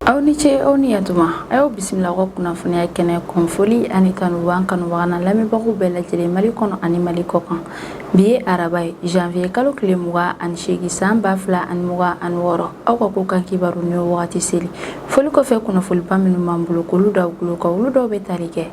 aw ni ce aw ni yatuma ayo bisimila ko kunnafoniya kɛnɛ konfoli ani kanuban kanubagana lamɛnbagaw bɛɛ lajɛlen Mali kɔnɔ ani Mali kɔkan bi ye araba ye janvier kalo tile 28 san 2026 aw ka ko kan kibaru ni wagati seli foli kɔfɛ kunnafoliba minnu b'an bolo k'olu daw gulo ka olu dɔw bɛ tali kɛ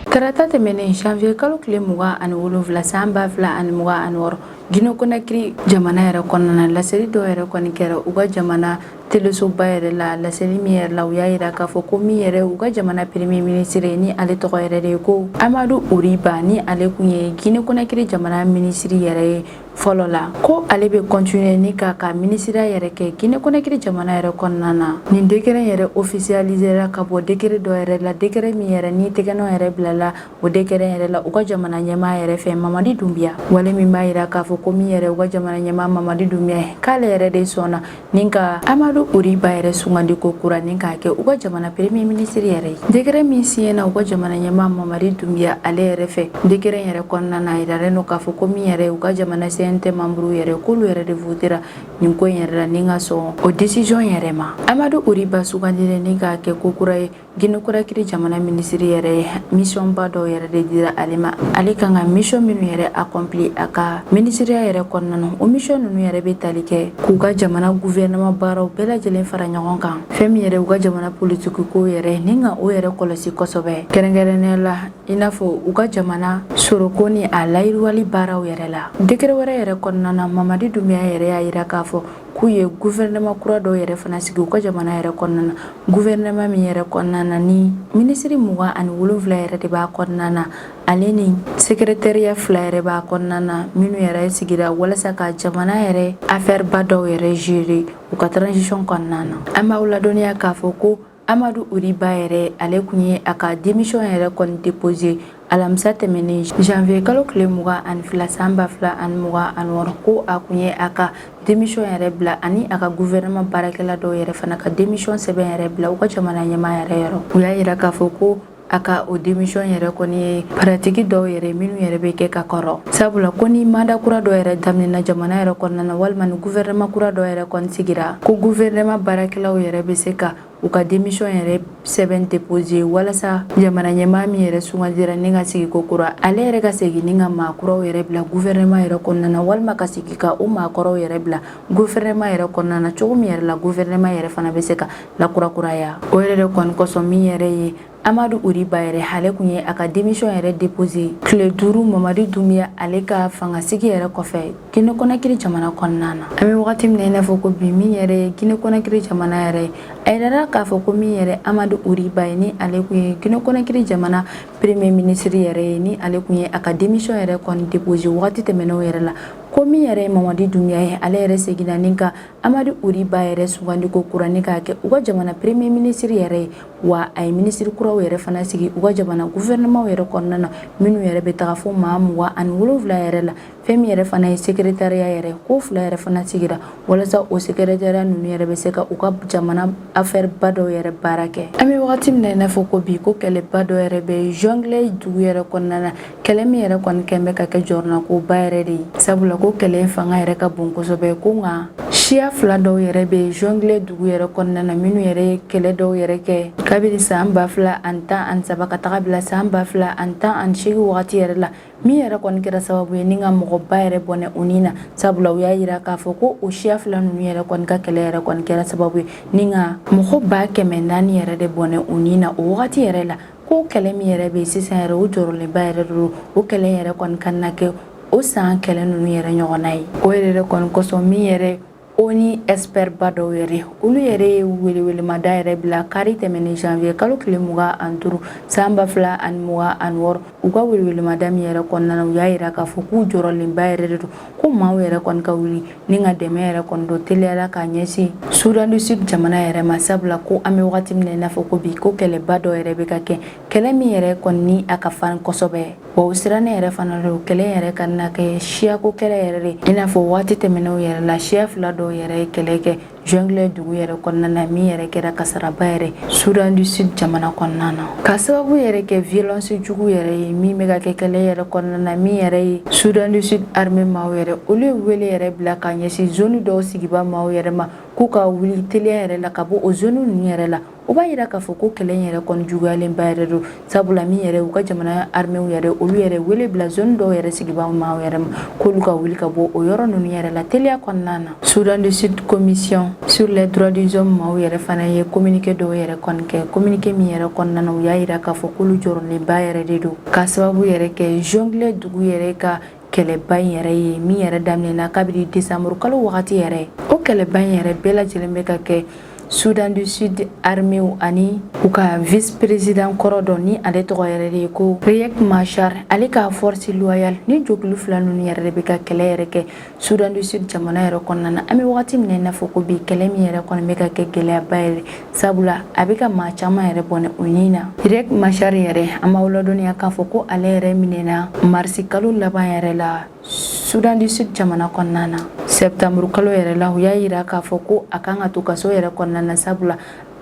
Tarata tɛmɛnen janvier kalo tile 27 san 2026 Guinée Conakry jamana yɛrɛ kɔnɔna laseli dɔw yɛrɛ kɔni kɛra u ka jamana telesoba yɛrɛ la laseli min yɛrɛ la u y'a yira k'a fɔ ko min yɛrɛ u ka jamana premier ministre ni ale tɔgɔ yɛrɛ de ye ko Amadou Ouriba ni ale kun ye Guinée Conakry jamana ministre yɛrɛ ye fɔlɔ la ko ale bɛ continuer ni ka ministre yɛrɛ kɛ Guinée Conakry jamana yɛrɛ kɔnɔna na nin décret yɛrɛ officialisera ka bɔ décret dɔ yɛrɛ la décret min yɛrɛ ni tɛgɛnɔ yɛrɛ bilala o décret yɛrɛ la u ka jamana ɲɛmaa yɛrɛ fɛ Mamadi Doumbia wale min b'a yira k'a fɔ ko min yɛrɛ u ka jamana ɲɛmaa Mamadi Doumbia k'ale yɛrɛ de sɔnna ni ka Amadou Ouriba yɛrɛ sugandi ko kura ni k'a kɛ u ka jamana premier ministre yɛrɛ ye décret min siɲɛna u ka jamana ɲɛmaa Mamadi Doumbia ale yɛrɛ fɛ décret yɛrɛ kɔnɔna na yiralen no k'a fɔ ko min yɛrɛ u ka jamana CNT membre yɛrɛ k'olu yɛrɛ de votera nin ko yɛrɛ la ni ka sɔn o décision yɛrɛ ma Amadou Ouriba sugandilen ni k'a kɛ ko kura ye Guinée Conakry jamana ministre yɛrɛ ye mission ba dɔw yɛrɛ de dira ale ma ale kan ka mission minnu yɛrɛ accompli a ka ministeriya yɛrɛ kɔnɔna na o mission ninnu yɛrɛ bɛ tali kɛ k'u ka jamana gouvernement baaraw bɛɛ lajɛlen fara ɲɔgɔn kan fɛn min yɛrɛ u ka jamana politique ko yɛrɛ ni ka o yɛrɛ kɔlɔsi kosɛbɛ kɛrɛnkɛrɛnnenya la i n'a fɔ u ka jamana soroko ni a layiriwali baaraw yɛrɛ la décret wɛrɛ yɛrɛ kɔnɔna na Mamadi Doumbia yɛrɛ y'a yira k'a fɔ k'u ye gouvernement kura dɔw yɛrɛ fana sigi u ka jamana yɛrɛ kɔnɔna na gouvernement min yɛrɛ kɔnɔna na ni ministre 27 yɛrɛ de b'a kɔnɔna na ale ni secrétariat 2 yɛrɛ b'a kɔnɔna na minnu yɛrɛ sigira walasa ka jamana yɛrɛ affaire ba dɔw yɛrɛ gérer u ka transition kɔnɔna na an b'aw ladɔnniya k'a fɔ ko Amadou Ouriba yɛrɛ ale kun ye a ka démission yɛrɛ kɔni déposé alamisa tɛmɛnen janvier kalo tile 22 san 2026 ko a kun ye a ka démission yɛrɛ bila ani a ka gouvernement baarakɛla dɔw yɛrɛ fana ka démission sɛbɛn yɛrɛ bila u ka jamana ɲɛmaa yɛrɛ yɔrɔ u y'a yira k'a fɔ ko a ka o démission yɛrɛ kɔni ye pratique dɔw yɛrɛ minnu yɛrɛ bɛ kɛ ka kɔrɔ sabula ko ni mandat kura dɔ yɛrɛ daminɛna jamana yɛrɛ kɔnɔna na walima ni gouvernement kura dɔ yɛrɛ kɔni sigira ko gouvernement baarakɛlaw yɛrɛ bɛ se ka u ka démission yɛrɛ sɛbɛn déposé walasa jamana ɲɛmaa min yɛrɛ sugandira ni ka sigi ko kura ale yɛrɛ ka segin ni ka maakuraw yɛrɛ bila gouvernement yɛrɛ kɔnɔna na walima ka sigi ka o maakɔrɔw yɛrɛ bila gouvernement yɛrɛ kɔnɔna na cogo min yɛrɛ la gouvernement yɛrɛ fana bɛ se ka lakurakuraya o yɛrɛ de kɔni kosɔn min yɛrɛ ye Amadou Ouriba yɛrɛ ale kun ye a ka démission yɛrɛ déposé tile 5 Mamadi Doumbia ale ka fangasigi yɛrɛ kɔfɛ Guinée Conakry jamana kɔnɔna na an bɛ wagati min na i n'a fɔ ko bi min yɛrɛ ye Guinée Conakry jamana yɛrɛ a yirara k'a fɔ ko min yɛrɛ Amadou Ouriba ye ni ale kun ye Guinée Conakry jamana premier ministre yɛrɛ ye ni ale kun ye a ka démission yɛrɛ kɔni déposé wagati tɛmɛnenw yɛrɛ la ko min yɛrɛ ye Mamadi Doumbia ye ale yɛrɛ seginna ni ka Amadou Ouriba yɛrɛ sugandi ko kura ni k'a kɛ u ka jamana premier ministre yɛrɛ ye wa a ye ministre kuraw yɛrɛ fana sigi u ka jamana gouvernement yɛrɛ kɔnɔna na minnu yɛrɛ bɛ taga fo maa 27 yɛrɛ la fɛn min yɛrɛ fana ye secrétariat yɛrɛ ko 2 yɛrɛ fana sigira walasa o secrétariat ninnu yɛrɛ bɛ se ka u ka jamana affaire ba dɔw yɛrɛ baara kɛ an bɛ wagati min na i n'a fɔ ko bi ko kɛlɛba dɔ yɛrɛ bɛ Jonglei dugu yɛrɛ kɔnɔna na kɛlɛ min yɛrɛ kɔni kɛn bɛ ka kɛ jɔrɔna ko ba yɛrɛ de ye sabula ko kɛlɛ in fanga yɛrɛ ka bon kosɛbɛ ko nka siya 2 dɔw yɛrɛ bɛ Jonglei dugu yɛrɛ kɔnɔna na minnu yɛrɛ ye kɛlɛ dɔw yɛrɛ kɛ kabini san 2013 ka taga bila san 2018 wagati yɛrɛ la min yɛrɛ kɔni kɛra sababu ye ni ka mɔgɔba yɛrɛ bɔnɛ u ni na sabula u y'a yira k'a fɔ ko o siya 2 ninnu yɛrɛ kɔni ka kɛlɛ yɛrɛ kɔni kɛra sababu ye ni ka mɔgɔ 400 yɛrɛ de bɔnɛ u ni na o wagati yɛrɛ la ko kɛlɛ min yɛrɛ bɛ sisan yɛrɛ o jɔrɔlenba yɛrɛ do o kɛlɛ yɛrɛ kɔni ka na kɛ o san kɛlɛ ninnu yɛrɛ ɲɔgɔnna ye o yɛrɛ kɔni kosɔn min yɛrɛ o ni expert ba dɔw yɛrɛ olu yɛrɛ ye welewelemada yɛrɛ bila kari tɛmɛnen janvier kalo tile 25 san 2026 u ka welewelemada min yɛrɛ kɔnɔna na u y'a yira k'a fɔ k'u jɔrɔlenba yɛrɛ de do ko maaw yɛrɛ kɔni ka wuli ni ka dɛmɛ yɛrɛ kɔni do teliyala k'a ɲɛsin Soudan du Sud jamana yɛrɛ ma sabula ko an bɛ wagati min na i n'a fɔ ko bi ko kɛlɛba dɔ yɛrɛ bɛ ka kɛ kɛlɛ min yɛrɛ kɔni ni a ka farin kosɛbɛ wa o sirannen yɛrɛ fana do kɛlɛ yɛrɛ ka na kɛ siyako kɛlɛ yɛrɛ de i n'a fɔ wagati tɛmɛnenw yɛrɛ la siya 2 dɔw yɛrɛ ye kɛlɛ kɛ jungle dugu yɛrɛ kɔnɔna na min yɛrɛ kɛra kasaraba yɛrɛ Sudan du Sud jamana kɔnɔna na ka sababu yɛrɛ kɛ violence jugu yɛrɛ ye min bɛ ka kɛ kɛlɛ yɛrɛ kɔnɔna na min yɛrɛ ye Sudan du Sud armée maaw yɛrɛ olu ye wele yɛrɛ bila ka ɲɛsin zone dɔw sigiba maaw yɛrɛ ma k'u ka wuli teliya yɛrɛ la ka bɔ o zone ninnu yɛrɛ la o b'a yira k'a fɔ ko kɛlɛ yɛrɛ kɔni juguyalenba yɛrɛ don sabula min yɛrɛ u ka jamana armée yɛrɛ olu yɛrɛ wele bila zone dɔw yɛrɛ sigiba maaw yɛrɛ ma k'olu ka wuli ka bɔ o yɔrɔ ninnu yɛrɛ la teliya kɔnɔna na Sudan du Sud commission sur les droits des hommes maaw yɛrɛ fana ye communiqué dɔw yɛrɛ kɔni kɛ communiqué min yɛrɛ kɔnɔna na u y'a yira k'a fɔ k'olu jɔrɔnenba yɛrɛ de don ka sababu yɛrɛ kɛ jongleur dugu yɛrɛ ka kɛlɛba in yɛrɛ ye min yɛrɛ daminɛna kabini décembre kalo wagati yɛrɛ o kɛlɛba in yɛrɛ bɛɛ lajɛlen bɛ ka kɛ Sudan du Sud armée ani u ka vice président kɔrɔ dɔ ni ale tɔgɔ yɛrɛ de ye ko Riek Machar ale ka force loyale ni jokulu fila ninnu yɛrɛ de bɛ ka kɛlɛ yɛrɛ kɛ Sudan du Sud jamana yɛrɛ kɔnɔna na an bɛ wagati min na i n'a fɔ ko bi kɛlɛ min yɛrɛ kɔni bɛ ka kɛ gɛlɛyaba yɛrɛ sabula a bɛ ka maa caman yɛrɛ bɔnɛ o ɲin na Riek Machar yɛrɛ an b'aw ladɔnniya k'a fɔ ko ale yɛrɛ minɛna marisi kalo laban yɛrɛ la Sudan du Sud jamana kɔnɔna na septembre kalo yɛrɛ la u y'a yira k'a fɔ ko a kan ka to kaso yɛrɛ kɔnɔna na sabula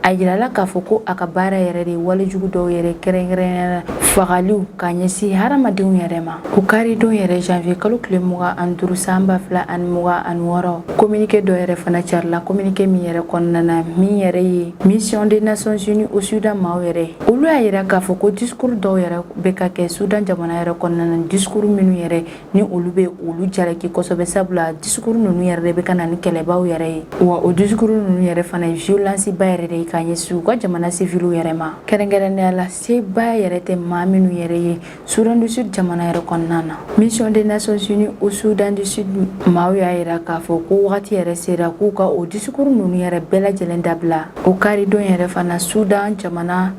a yirala k'a fɔ ko a ka baara yɛrɛ de walejugu dɔw yɛrɛ kɛrɛnkɛrɛnnenya fagaliw ka ɲɛsin hadamadenw yɛrɛ ma o karidon yɛrɛ janvier kalo tile 25 san 2026 communiqué dɔ yɛrɛ fana carila communiqué min yɛrɛ kɔnɔna na min yɛrɛ ye mission des nations unies au Sudan maaw yɛrɛ olu y'a yira k'a fɔ ko discours dɔw yɛrɛ bɛ ka kɛ Sudan jamana yɛrɛ kɔnɔna na discours minnu yɛrɛ ni olu bɛ olu jalaki kosɛbɛ sabula discours ninnu yɛrɛ de bɛ ka na ni kɛlɛbaw yɛrɛ ye wa o discours ninnu yɛrɛ fana ye violence ba yɛrɛ de ye ka ɲɛsin u ka jamana civiliw yɛrɛ ma kɛrɛnkɛrɛnnenya la seba yɛrɛ tɛ maa minnu yɛrɛ ye Sudan du Sud jamana yɛrɛ kɔnɔna na mission des nations unies au Sudan du Sud maaw y'a yira k'a fɔ ko wagati yɛrɛ sera k'u ka o discours ninnu yɛrɛ bɛɛ lajɛlen dabila o karidon yɛrɛ fana Sudan jamana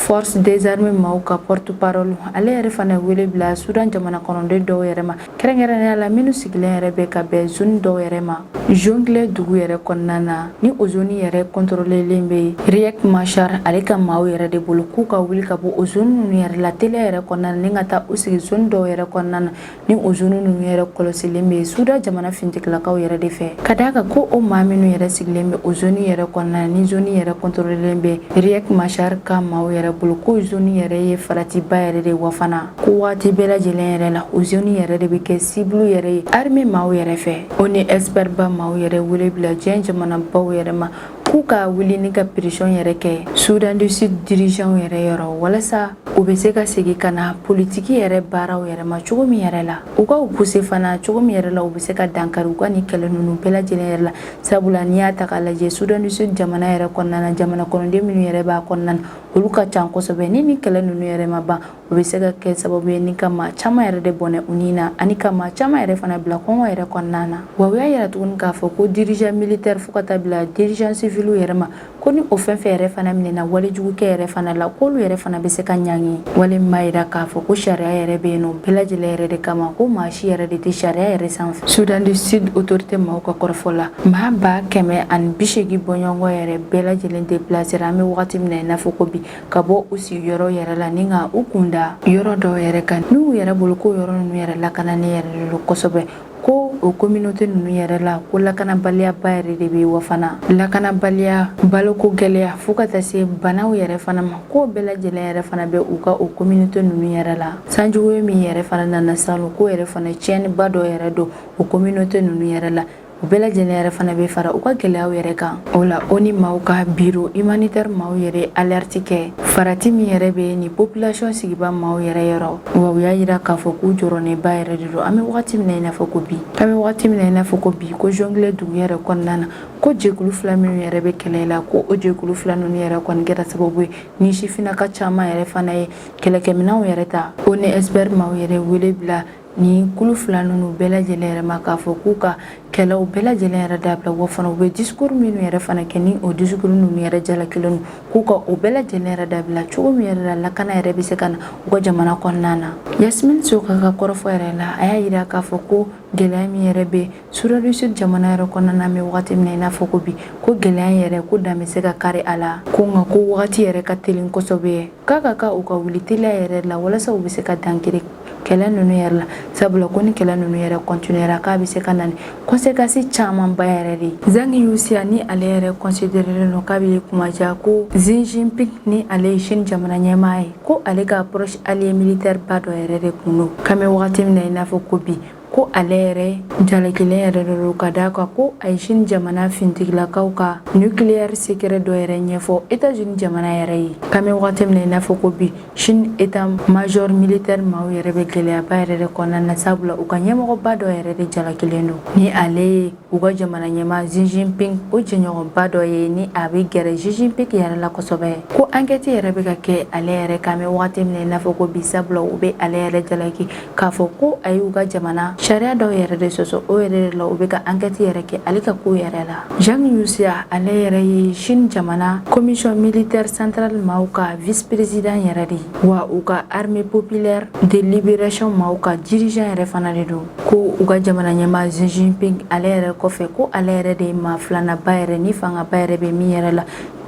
force des armées maaw ka porte-parole ale yɛrɛ fana wele bila Sudan jamana kɔnɔden dɔw yɛrɛ ma kɛrɛnkɛrɛnnenya la minnu sigilen yɛrɛ bɛ ka bɛn zone dɔw yɛrɛ ma jongleur dugu yɛrɛ kɔnɔna na ni o zone yɛrɛ contrôlelen bɛ Riek Machar ale ka maaw yɛrɛ de bolo k'u ka wuli ka bɔ o zone ninnu yɛrɛ la teliya yɛrɛ kɔnɔna na ni ka taa u sigi zone dɔw yɛrɛ kɔnɔna na ni o zone ninnu yɛrɛ kɔlɔsilen bɛ Sudan jamana finitigilaakaw yɛrɛ de fɛ ka d'a kan ko o maa minnu yɛrɛ sigilen bɛ o zone yɛrɛ kɔnɔna na ni zone yɛrɛ contrôlelen bɛ Riek Machar ka maaw yɛrɛ bolo ko zone yɛrɛ ye faratiba yɛrɛ de wa fana ko waati bɛɛ lajɛlen yɛrɛ la o zone yɛrɛ de bɛ kɛ cible yɛrɛ ye armée maaw yɛrɛ fɛ o ni expert ba maaw yɛrɛ wele bila diɲɛ jamanabaw yɛrɛ ma k'u ka wuli ni ka pression yɛrɛ kɛ Sudan du Sud dirigeant yɛrɛ yɔrɔ walasa u bɛ se ka segin ka na politiki yɛrɛ baaraw yɛrɛ ma cogo min yɛrɛ la u ka u pousser fana cogo min yɛrɛ la u bɛ se ka dankari u ka ni kɛlɛ ninnu bɛɛ lajɛlen yɛrɛ la sabula n'i y'a ta k'a lajɛ Sudan du Sud jamana yɛrɛ kɔnɔna na jamana kɔnɔden minnu yɛrɛ b'a kɔnɔna na olu ka ca kosɛbɛ ni kɛlɛ ninnu yɛrɛ ma ban u bɛ se ka kɛ sababu ye ni ka maa caman yɛrɛ de bɔnɛ u ni na ani ka maa caman yɛrɛ fana bila kɔngɔ yɛrɛ kɔnɔna na wa u y'a yira tuguni k'a fɔ ko dirigeant militaire fo ka taa bila dirigeant civil yɛrɛ ma ko ni o fɛn fɛn yɛrɛ fana minɛna walejugukɛ yɛrɛ fana la k'olu yɛrɛ fana bɛ se ka ɲangi wale min b'a yira k'a fɔ ko sariya yɛrɛ bɛ yen nɔ bɛɛ lajɛlen yɛrɛ de kama ko maa si yɛrɛ de tɛ sariya yɛrɛ sanfɛ Sudan du Sud autorité maaw ka kɔrɔfɔ la maa 180 bɔɲɔgɔn yɛrɛ bɛɛ lajɛlen déplacé an bɛ wagati min na i n'a fɔ ko bi ka bɔ u sigiyɔrɔ yɛrɛ la ni ka u kunda yɔrɔ dɔw yɛrɛ kan n'u yɛrɛ bolo ko yɔrɔ ninnu yɛrɛ lakanani yɛrɛ de don kosɛbɛ ko o communauté ninnu yɛrɛ la ko lakanabaliya ba yɛrɛ de bɛ wa fana lakanabaliya baloko gɛlɛya fo ka taa se banaw yɛrɛ fana ma ko bɛɛ lajɛlen yɛrɛ fana bɛ u ka o communauté ninnu yɛrɛ la sanjugu min yɛrɛ fana nana salo ko yɛrɛ fana tiɲɛniba dɔ yɛrɛ don o communauté ninnu yɛrɛ la u bɛɛ lajɛlen yɛrɛ fana bɛ fara u ka gɛlɛyaw yɛrɛ kan o la o ni maaw ka bureau humanitaire maaw yɛrɛ alerte kɛ farati min yɛrɛ bɛ ni population sigiba maaw yɛrɛ yɔrɔ wa u y'a yira k'a fɔ k'u jɔrɔnenba yɛrɛ de don an bɛ wagati min na i n'a fɔ ko bi an bɛ wagati min na i n'a fɔ ko bi ko jongleur dugu yɛrɛ kɔnɔna na ko jɛkulu fila minnu yɛrɛ bɛ kɛlɛ la ko o jɛkulu fila ninnu yɛrɛ kɔni kɛra sababu ye ni sifinnaka caman yɛrɛ fana ye kɛlɛkɛminɛnw yɛrɛ ta o ni expert maaw yɛrɛ wele bila ni kulu fila ninnu bɛɛ lajɛlen yɛrɛ ma k'a fɔ k'u ka kɛlɛw bɛɛ lajɛlen yɛrɛ dabila wa fana u bɛ discours minnu yɛrɛ fana kɛ ni o discours ninnu yɛrɛ jalakilen k'u ka o bɛɛ lajɛlen yɛrɛ dabila cogo min yɛrɛ la lakana yɛrɛ bɛ se ka na u ka jamana kɔnɔna na Yasmin Soka ka kɔrɔfɔ yɛrɛ la a y'a yira k'a fɔ ko gɛlɛya min yɛrɛ bɛ Sudan du Sud jamana yɛrɛ kɔnɔna na mɛ wagati min na i n'a fɔ ko bi ko gɛlɛya yɛrɛ ko dan bɛ se ka kari a la ko nka ko wagati yɛrɛ ka teli kosɛbɛ k'a ka u ka wuli teliya yɛrɛ la walasa u bɛ se ka dankiri kɛlɛ ninnu yɛrɛ la sabula ko ni kɛlɛ ninnu yɛrɛ continuera k'a bɛ se ka na ni conséquences camanba yɛrɛ de ye. Zhang Yuxia ni ale yɛrɛ considéré no k'a bɛ kumaja ko Xi Jinping ni ale ye Chine jamana ɲɛmaa ye ko ale ka approche allié militaire ba dɔ yɛrɛ de kun don k'an bɛ wagati min na i n'a fɔ ko bi ko ale yɛrɛ jalakilen yɛrɛ de don ka d'a kan ko a ye Chine jamana fintigilakaw ka nucléaire secret dɔ yɛrɛ ɲɛfɔ États-Unis jamana yɛrɛ ye k'an bɛ wagati min na i n'a fɔ ko bi Chine état major militaire maaw yɛrɛ bɛ gɛlɛyaba yɛrɛ de kɔnɔna na sabula u ka ɲɛmɔgɔba dɔ yɛrɛ de jalakilen don ni ale ye u ka jamana ɲɛmaa Xi Jinping o jɛɲɔgɔnba dɔ ye ni a bɛ gɛrɛ Xi Jinping yɛrɛ la kosɛbɛ ko enquête yɛrɛ bɛ ka kɛ ale yɛrɛ k'an bɛ wagati min na i n'a fɔ ko bi sabula u bɛ ale yɛrɛ jalaki k'a fɔ ko a ye u ka jamana sariya dɔw yɛrɛ de sɔsɔ o yɛrɛ de la u bɛ ka enquête yɛrɛ kɛ ale ka ko yɛrɛ la. Zhang Yuxia ale yɛrɛ ye Chine jamana commission militaire centrale maaw ka vice président yɛrɛ de wa u ka armée populaire de libération maaw ka dirigeant yɛrɛ fana de don ko u ka jamana ɲɛmaa Xi Jinping ale yɛrɛ kɔfɛ ko ale yɛrɛ de ye maa filanaba yɛrɛ ni fangaba yɛrɛ bɛ min yɛrɛ la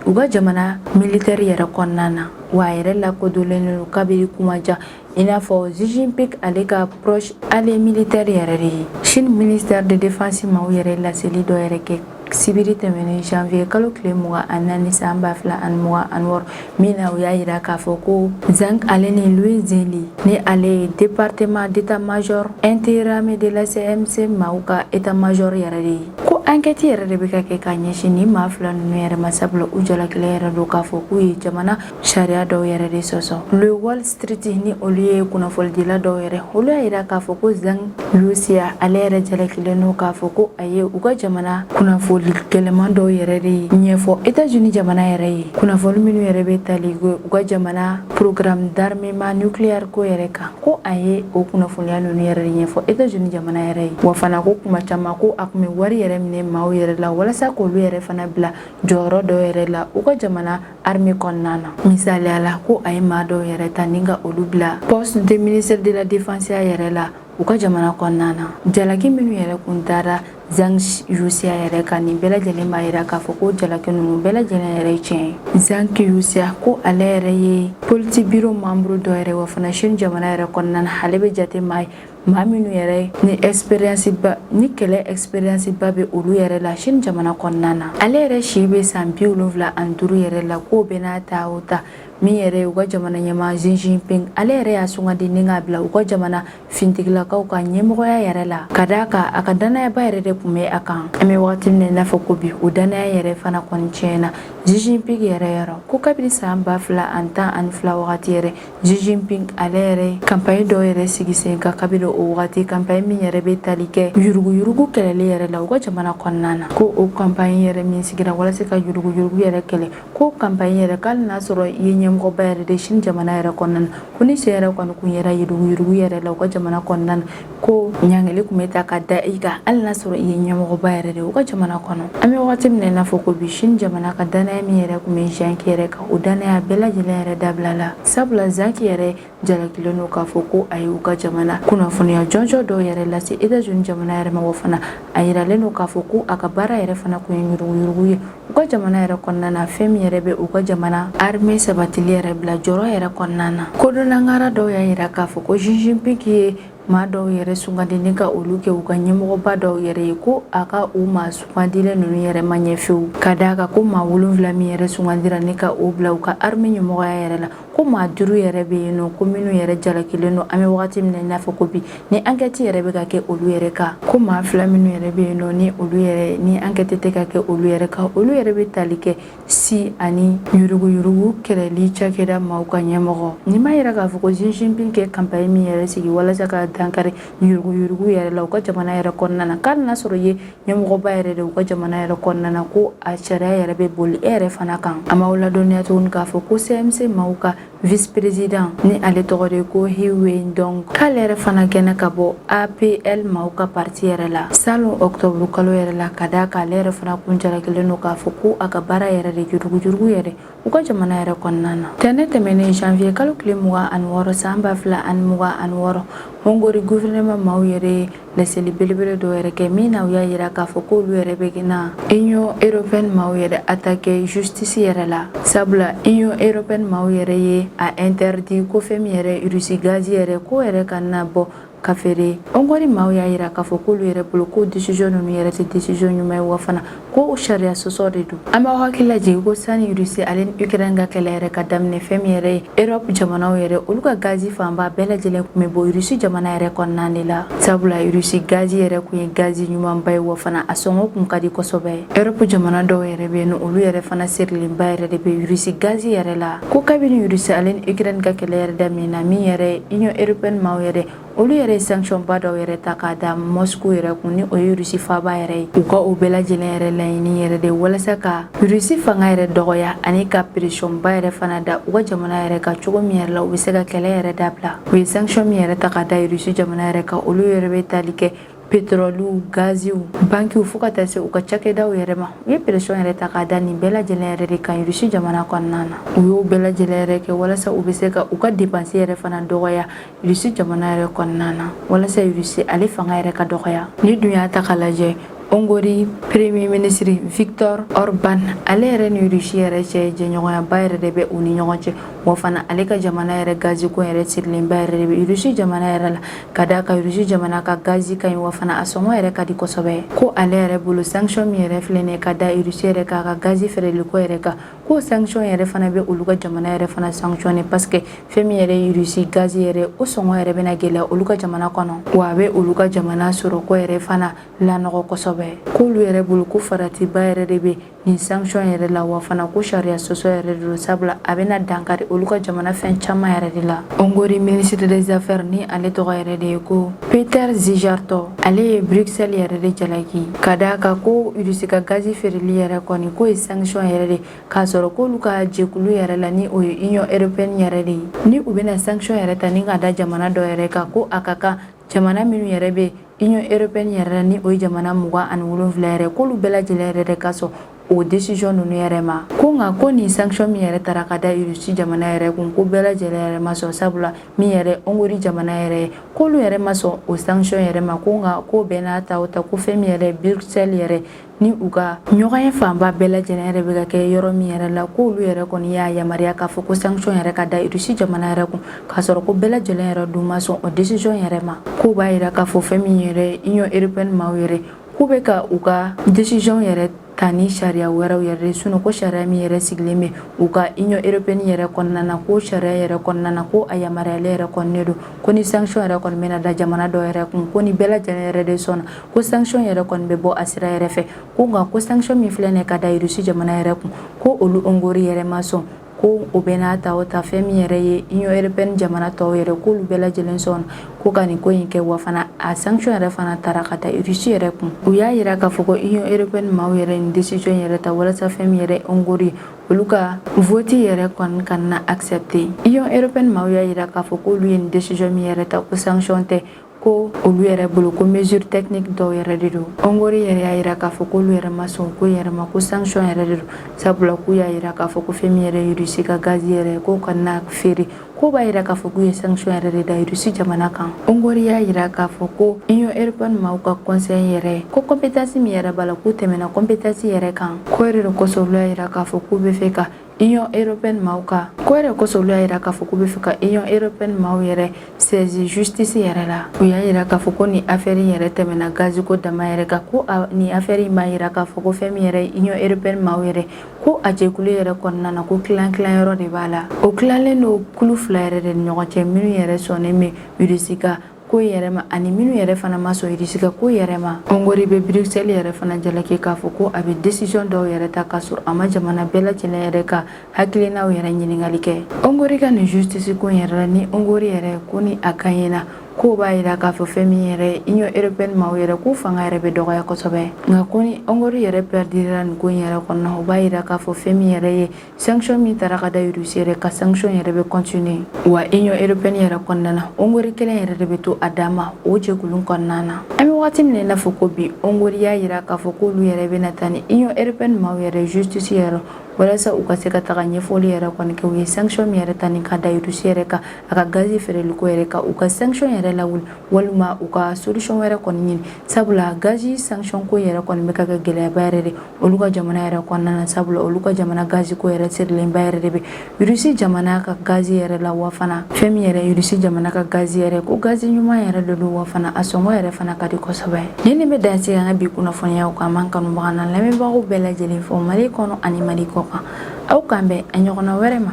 u ka jamana militaire yɛrɛ kɔnɔna na wa a yɛrɛ lakodɔnlen don kabini kumaja i n'a fɔ Xi Jinping ale ka approche allié militaire yɛrɛ de ye. Chine ministère de défense maaw yɛrɛ laseli dɔ yɛrɛ kɛ sibiri tɛmɛnen janvier kalo tile 24 san 2026 min na u y'a yira k'a fɔ ko Zhang ale ni Liu Zhili ni ale ye département d'état-major intéramé de la CMC maaw ka état-major yɛrɛ de ye ko enquête yɛrɛ de bɛ ka kɛ ka ɲɛsin ni maa fila ninnu yɛrɛ ma sabula u jalakila yɛrɛ don k'a fɔ k'u ye jamana sariya dɔw yɛrɛ de sɔsɔ. Le Wall Street ni olu ye kunnafolidila dɔw yɛrɛ olu y'a yira k'a fɔ ko Zhang Yuxia ale yɛrɛ jalakilen don k'a fɔ ko a ye u ka jamana kunnafoli gɛlɛman dɔw yɛrɛ de ɲɛfɔ États-Unis jamana yɛrɛ ye kunnafoli minnu yɛrɛ bɛ tali u ka jamana programme d'armement nucléaire ko yɛrɛ kan ko a ye o kunnafoniya ninnu yɛrɛ de ɲɛfɔ États-Unis jamana yɛrɛ ye wa fana ko kuma caman ko a tun bɛ wari yɛrɛ minɛ maaw yɛrɛ la walasa k'olu yɛrɛ fana bila jɔyɔrɔ dɔ yɛrɛ la u ka jamana armée kɔnɔna na misaliya la ko a ye maa dɔw yɛrɛ ta ni ka olu bila poste de ministère de la défense yɛrɛ la u ka jamana kɔnɔna na jalaki minnu yɛrɛ kun taara Zhang Yuxia yɛrɛ kan nin bɛɛ lajɛlen b'a yira k'a fɔ ko jalaki ninnu bɛɛ lajɛlen yɛrɛ ye tiɲɛ ye. Zhang Yuxia ko ale yɛrɛ ye politique bureau membre dɔ yɛrɛ wa fana Chine jamana yɛrɛ kɔnɔna na ale bɛ jate maa ye maa minnu yɛrɛ ni expérience ba ni kɛlɛ expérience ba bɛ olu yɛrɛ la Chine jamana kɔnɔna na ale yɛrɛ si bɛ san 75 yɛrɛ la k'o bɛ n'a ta o ta min yɛrɛ u ka jamana ɲɛmaa Xi Jinping ale yɛrɛ y'a sugandi ni k'a bila u ka jamana fintigilakaw ka ɲɛmɔgɔya yɛrɛ la ka d'a kan a ka danayaba yɛrɛ de tun bɛ a kan an bɛ wagati min na i n'a fɔ ko bi o danaya yɛrɛ fana kɔni tiɲɛna Xi Jinping yɛrɛ yɔrɔ ko kabini san 2012 wagati yɛrɛ Xi Jinping ale yɛrɛ campagne dɔw yɛrɛ sigi sen kan kabini o wagati campagne min yɛrɛ bɛ tali kɛ yuruguyurugu kɛlɛli yɛrɛ la u ka jamana kɔnɔna na ko o campagne yɛrɛ min sigira walasa ka yuruguyurugu yɛrɛ kɛlɛ ko campagne yɛrɛ k'ali n'a sɔrɔ i ye ɲɛmɔgɔba yɛrɛ de Chine jamana yɛrɛ kɔnɔna na ko ni se yɛrɛ kɔni kun yɛrɛ yuruguyurugu yɛrɛ la u ka jamana kɔnɔna na ko ɲangili kun bɛ ta ka da i kan hali n'a sɔrɔ i ye ɲɛmɔgɔba yɛrɛ de u ka jamana kɔnɔ an bɛ wagati min na i n'a fɔ ko bi Chine jamana ka danaya min yɛrɛ kun bɛ Zhang yɛrɛ kan o danaya bɛɛ lajɛlen yɛrɛ dabila la sabula Zhang yɛrɛ jalakilen don k'a fɔ ko a ye u ka jamana kunnafoniya jɔnjɔ dɔw yɛrɛ lase États-Unis jamana yɛrɛ ma wa fana a yiralen don k'a fɔ ko a ka baara yɛrɛ fana kun ye yuruguyurugu ye u ka jamana yɛrɛ kɔnɔna na fɛn min yɛrɛ bɛ u ka jamana armée sabatili yɛrɛ bila jɔyɔrɔ yɛrɛ kɔnɔna na kodɔnnangara dɔw y'a yira k'a fɔ ko Xi Jinping ye maa dɔw yɛrɛ sugandi ni ka olu kɛ u ka ɲɛmɔgɔba dɔw yɛrɛ ye ko a ka u maa sugandilen ninnu yɛrɛ ma ɲɛ fewu ka d'a kan ko maa 7 min yɛrɛ sugandira ni ka o bila u ka armée ɲɛmɔgɔya yɛrɛ la ko maa 5 yɛrɛ bɛ yen nɔ ko minnu yɛrɛ jalakilen don an bɛ wagati min na i n'a fɔ ko bi ni enquête yɛrɛ bɛ ka kɛ olu yɛrɛ kan ko maa 2 minnu yɛrɛ bɛ yen nɔ ni olu yɛrɛ ni enquête tɛ ka kɛ olu yɛrɛ kan olu yɛrɛ bɛ tali kɛ si ani yuruguyurugu kɛlɛli cakɛda maaw ka ɲɛmɔgɔ nin b'a yira k'a fɔ ko Xi Jinping kɛ campagne min yɛrɛ sigi walasa ka dankari yuruguyurugu yɛrɛ la u ka jamana yɛrɛ kɔnɔna na k'ali n'a sɔrɔ ye ɲɛmɔgɔba yɛrɛ de u ka jamana yɛrɛ kɔnɔna na ko a sariya yɛrɛ bɛ boli e yɛrɛ fana kan an b'aw ladɔnniya tuguni k'a fɔ ko CMC maaw ka vice président ni ale tɔgɔ de ko He Wei-dong k'ale yɛrɛ fana gɛnɛ ka bɔ APL maaw ka parti yɛrɛ la salon octobre kalo yɛrɛ la ka d'a kan ale yɛrɛ fana kun jalakilen don k'a fɔ ko a ka baara yɛrɛ de yuruguyurugu yɛrɛ u ka jamana yɛrɛ kɔnɔna na tɛnɛ tɛmɛnen janvier kalo tile 26 san 2026 Hongo ongori gouvernement maaw yɛrɛ laseli belebele dɔ yɛrɛ kɛ min na u y'a yira k'a fɔ k'olu yɛrɛ bɛ na union européenne maaw yɛrɛ attaqué justice yɛrɛ la sabula union européenne maaw yɛrɛ ye a interdit ko fɛn min yɛrɛ Russie gaz yɛrɛ ko yɛrɛ ka na bɔ ka feere ongori maaw y'a yira k'a fɔ k'olu yɛrɛ bolo ko décision ninnu yɛrɛ tɛ décision ɲuman ye wa fana ko sariya sɔsɔ de don an b'aw hakili lajigin ko sani Russie ale ni Ukraine ka kɛlɛ yɛrɛ ka daminɛ fɛn min yɛrɛ ye Europe jamanaw yɛrɛ olu ka gazi fanba bɛɛ lajɛlen kun bɛ bɔ Russie jamana yɛrɛ kɔnɔna de la sabula Russie gazi yɛrɛ kun ye gazi ɲumanba ye wa fana a sɔngɔ kun ka di kosɛbɛ Europe jamana dɔw yɛrɛ bɛ yen olu yɛrɛ fana sirilenba yɛrɛ de bɛ Russie gazi yɛrɛ la ko kabini Russie ale ni Ukraine ka kɛlɛ yɛrɛ daminɛ min yɛrɛ Union européenne maaw yɛrɛ olu yɛrɛ sanction ba dɔw yɛrɛ ta k'a da Moscou yɛrɛ kun ni o ye Russie faaba yɛrɛ ye u ka o bɛɛ lajɛlen yɛrɛ laɲini yɛrɛ de walasa ka Russie fanga yɛrɛ dɔgɔya ani ka pression ba yɛrɛ fana da u ka jamana yɛrɛ ka cogo min yɛrɛ la u bɛ se ka kɛlɛ yɛrɛ dabila u ye sanction min yɛrɛ ta k'a da Russie jamana yɛrɛ kan olu yɛrɛ bɛ tali kɛ pétrole gaziw bankiw fo ka taa se u ka cakɛdaw yɛrɛ ma u ye pression yɛrɛ ta k'a da nin bɛɛ lajɛlen yɛrɛ de kan Russie jamana kɔnɔna na u y'o bɛɛ lajɛlen yɛrɛ kɛ walasa u bɛ se ka u ka dépense yɛrɛ fana dɔgɔya Russie jamana yɛrɛ kɔnɔna na walasa Russie ale fanga yɛrɛ ka dɔgɔya ni dun y'a ta k'a lajɛ Hongrie premier ministre Viktor Orban ale yɛrɛ ni Russie yɛrɛ cɛ jɛɲɔgɔnya ba yɛrɛ de bɛ u ni ɲɔgɔn cɛ wa fana ale ka jamana yɛrɛ gazi ko yɛrɛ sirilenba yɛrɛ de bɛ Russie jamana yɛrɛ la ka d'a kan Russie jamana ka gazi ka ɲi wa fana a sɔngɔ yɛrɛ ka di kosɛbɛ ko ale yɛrɛ bolo sanction min yɛrɛ filɛ nin ye ka da Russie yɛrɛ k'a ka gazi feereli ko yɛrɛ kan ko sanction yɛrɛ fana bɛ olu ka jamana yɛrɛ fana sanctionné parce que fɛn min yɛrɛ ye Russie gazi yɛrɛ o sɔngɔ yɛrɛ bɛna gɛlɛya olu ka jamana kɔnɔ wa a bɛ olu ka jamana sɔrɔ ko yɛrɛ fana lanɔgɔ kosɛbɛ k'olu yɛrɛ bolo ko faratiba yɛrɛ de bɛ nin sanction yɛrɛ la wa fana ko sariya sɔsɔ yɛrɛ de don sabula a bɛna dankari olu ka jamana fɛn caman yɛrɛ de la Hongrie ministre des affaires ni ale tɔgɔ yɛrɛ de ye ko Peter Zijarto ale ye Bruxelles yɛrɛ de jalaki ka d'a kan ko Russie ka gazi feereli yɛrɛ kɔni ko ye sanction yɛrɛ de k'a sɔrɔ k'olu ka jɛkulu yɛrɛ la ni o ye Union européenne yɛrɛ de ye ni u bɛna sanction yɛrɛ ta ni ka da jamana dɔ yɛrɛ kan ko a ka kan jamana minnu yɛrɛ bɛ Union européenne yɛrɛ la ni o ye jamana 27 yɛrɛ k'olu bɛɛ lajɛlen yɛrɛ de ka sɔn o décision ninnu yɛrɛ ma ko nka ko nin sanction min yɛrɛ tara ka da Russie jamana yɛrɛ kun ko bɛɛ lajɛlen yɛrɛ ma sɔn sabula min yɛrɛ Hongrie jamana yɛrɛ ye k'olu yɛrɛ ma sɔn o sanction yɛrɛ ma ko nka ko bɛɛ n'a ta o ta ko fɛn min yɛrɛ Bruxelles yɛrɛ ni u ka ɲɔgɔn fanba bɛɛ lajɛlen yɛrɛ bɛ ka kɛ yɔrɔ min yɛrɛ la k'olu yɛrɛ kɔni y'a yamaruya k'a fɔ ko sanction yɛrɛ ka da Russie jamana yɛrɛ kun k'a sɔrɔ ko bɛɛ lajɛlen yɛrɛ dun ma sɔn o décision yɛrɛ ma k'u b'a yira k'a fɔ fɛn min yɛrɛ Union européenne maaw yɛrɛ k'u bɛ ka u ka décision yɛrɛ ta ni sariya wɛrɛw yɛrɛ sunɔ ko sariya min yɛrɛ sigilen bɛ u ka Union européenne yɛrɛ kɔnɔna na ko sariya yɛrɛ kɔnɔna na ko a yamaruyalen yɛrɛ kɔni don ko ni sanction yɛrɛ kɔni bɛna da jamana dɔ yɛrɛ kun ko ni bɛɛ lajɛlen yɛrɛ de sɔnna ko sanction yɛrɛ kɔni bɛ bɔ a sira yɛrɛ fɛ ko nka ko sanction min filɛ nin ye ka da Russie jamana yɛrɛ kun ko olu Hongrie yɛrɛ ma sɔn ko o bɛ n'a ta o ta fɛn min yɛrɛ ye Union européenne jamana tɔw yɛrɛ k'olu bɛɛ lajɛlen sɔnna ko ka nin ko in kɛ wa fana a sanction yɛrɛ fana tara ka taa Russie yɛrɛ kun u y'a yira k'a fɔ ko Union européenne maaw yɛrɛ nin décision yɛrɛ ta walasa fɛn min yɛrɛ Hongrie olu ka vote yɛrɛ kɔni ka na accepter Union européenne maaw y'a yira k'a fɔ k'olu ye nin décision min yɛrɛ ta ko sanction tɛ ko olu yɛrɛ bolo ko mesure technique dɔw yɛrɛ de don Hongrie yɛrɛ y'a yira k'a fɔ k'olu yɛrɛ ma sɔn ko yɛrɛ ma ko sanction yɛrɛ de don sabula k'u y'a yira k'a fɔ ko fɛn min yɛrɛ ye Russie ka gazi yɛrɛ ko ka na feere ko b'a yira k'a fɔ k'u ye sanction yɛrɛ de da Russie jamana kan Hongrie y'a yira k'a fɔ ko Union européenne maaw ka conseil yɛrɛ ko compétence min yɛrɛ b'a la k'u tɛmɛna compétence yɛrɛ kan ko yɛrɛ de kosɔn olu y'a yira k'a fɔ k'u bɛ fɛ ka Union européenne maaw ka ko yɛrɛ kosɔn olu y'a yira k'a fɔ k'u bɛ fɛ ka Union européenne maaw yɛrɛ saisi justice yɛrɛ la u y'a yira k'a fɔ ko nin affaire yɛrɛ tɛmɛna gazi ko dama yɛrɛ kan ko nin affaire in b'a yira k'a fɔ ko fɛn min yɛrɛ Union européenne maaw yɛrɛ ko a jɛkulu yɛrɛ kɔnɔna na ko tilan yɔrɔ de b'a la o tilalen don kulu fila yɛrɛ de ni ɲɔgɔn cɛ minnu yɛrɛ sɔnnen bɛ Russie ka ko yɛrɛ ma ani minnu yɛrɛ fana ma sɔn Russie ka ko yɛrɛ ma Hongrie bɛ Bruxelles yɛrɛ fana jalaki k'a fɔ ko a bɛ décision dɔw yɛrɛ ta k'a sɔrɔ a ma jamana bɛɛ lajɛlen yɛrɛ ka hakilinaw yɛrɛ ɲininkali kɛ Hongrie ka nin justice ko yɛrɛ la ni Hongrie yɛrɛ ko ni a gagnera ko b'a yira k'a fɔ fɛn min yɛrɛ Union européenne maaw yɛrɛ k'u fanga yɛrɛ bɛ dɔgɔya kosɛbɛ nka ko ni Hongrie yɛrɛ perdira nin ko in yɛrɛ kɔnɔna o b'a yira k'a fɔ fɛn min yɛrɛ ye sanction min tara ka da Russie yɛrɛ ka sanction yɛrɛ bɛ continuer wa Union européenne yɛrɛ kɔnɔna na Hongrie kelen yɛrɛ de bɛ to a dan ma o jɛkulu kɔnɔna na an bɛ wagati min na i n'a fɔ ko bi Hongrie y'a yira k'a fɔ k'olu yɛrɛ bɛna taa ni Union européenne maaw yɛrɛ justice yɛrɛ walasa u ka se ka taga ɲɛfɔli yɛrɛ kɔni kɛ u ye sanction min yɛrɛ ta ni ka da Irusi yɛrɛ kan a ka gazi feereliko yɛrɛ kan u ka sanction yɛrɛ lawuli walima u ka solution wɛrɛ kɔni ɲini sabula gazi sanction ko yɛrɛ kɔni bɛ ka kɛ gɛlɛyaba yɛrɛ de olu ka jamana yɛrɛ kɔnɔna na sabula olu ka jamana gazi ko yɛrɛ sirilenba yɛrɛ de bɛ Irusi jamana ka gazi yɛrɛ la wa fana fɛn min yɛrɛ Irusi jamana ka gazi yɛrɛ ko gazi ɲuman yɛrɛ de don wa fana a sɔngɔ yɛrɛ fana ka di kosɛbɛ ni bɛ dan se an ka bi kunnafoniyaw kan man kanubaga na lamɛnbagaw bɛɛ lajɛlen fɔ Mali kɔnɔ ani Mali kɔ kan aw kan bɛn a ɲɔgɔnna wɛrɛ ma